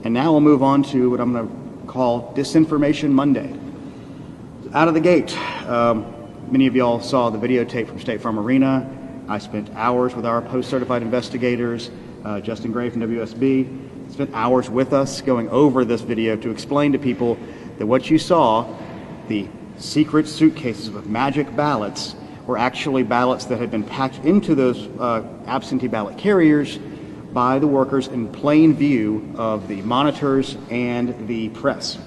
And now we'll move on to what I'm going to call Disinformation Monday. Out of the gate, many of y'all saw the videotape from State Farm Arena. I spent hours with our post-certified investigators, Justin Gray from WSB, spent hours with us going over this video to explain to people that what you saw, the secret suitcases with magic ballots, were actually ballots that had been packed into those absentee ballot carriers by the workers in plain view of the monitors and the press.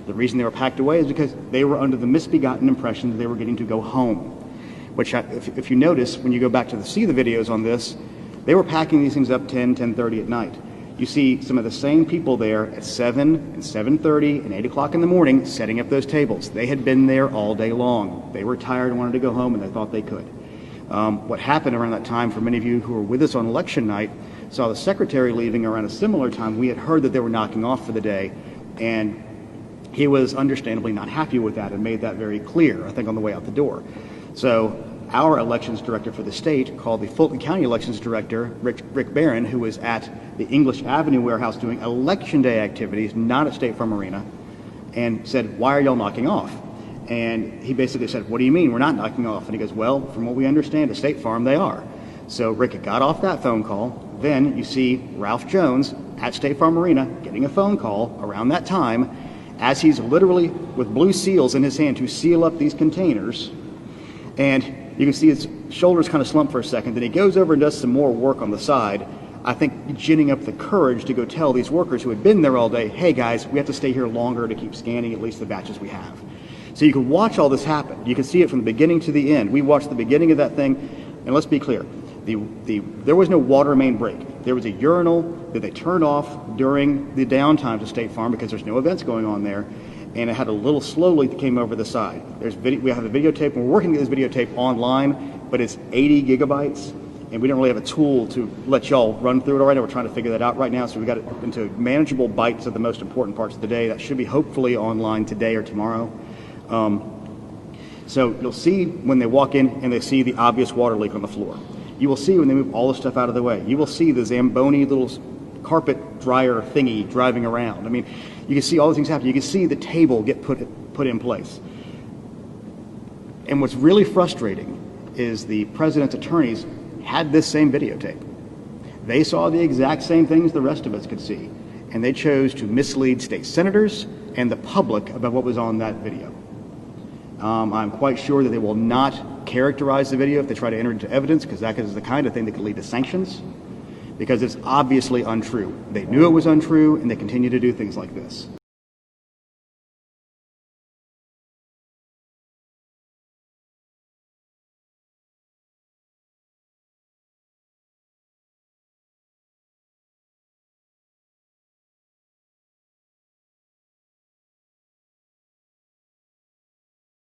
The reason they were packed away is because they were under the misbegotten impression that they were getting to go home. Which, if you notice, when you go back to see the videos on this, they were packing these things up 10:30 at night. You see some of the same people there at 7 and 7:30 and 8 o'clock in the morning setting up those tables. They had been there all day long. They were tired and wanted to go home, and they thought they could. What happened around that time, for many of you who were with us on election night, saw the secretary leaving around a similar time. We had heard that they were knocking off for the day, and he was understandably not happy with that and made that very clear, I think, on the way out the door. So our elections director for the state called the Fulton County elections director, Rick Barron, who was at the English Avenue warehouse doing election day activities, not at State Farm Arena, and said, "Why are y'all knocking off?" And he basically said, "What do you mean we're not knocking off?" And he goes, "Well, from what we understand at State Farm, they are." So Rick got off that phone call. Then you see Ralph Jones at State Farm Arena getting a phone call around that time as he's literally with blue seals in his hand to seal up these containers. And you can see his shoulders kind of slump for a second. Then he goes over and does some more work on the side, I think ginning up the courage to go tell these workers who had been there all day, "Hey guys, we have to stay here longer to keep scanning at least the batches we have." So you can watch all this happen. You can see it from the beginning to the end. We watched the beginning of that thing, and let's be clear. There was no water main break. There was a urinal that they turned off during the downtime to State Farm because there's no events going on there, and it had a little slow leak that came over the side. We have a videotape, and we're working to get this videotape online, but it's 80 gigabytes, and we don't really have a tool to let y'all run through it right now. We're trying to figure that out right now, so we got it into manageable bites of the most important parts of the day. That should be hopefully online today or tomorrow. So you'll see when they walk in and they see the obvious water leak on the floor. You will see when they move all the stuff out of the way. You will see the Zamboni little carpet dryer thingy driving around. I mean, you can see all these things happen. You can see the table get put in place. And what's really frustrating is the president's attorneys had this same videotape. They saw the exact same things the rest of us could see, and they chose to mislead state senators and the public about what was on that video. I'm quite sure that they will not characterize the video if they try to enter it into evidence, because that is the kind of thing that could lead to sanctions, because it's obviously untrue. They knew it was untrue, and they continue to do things like this.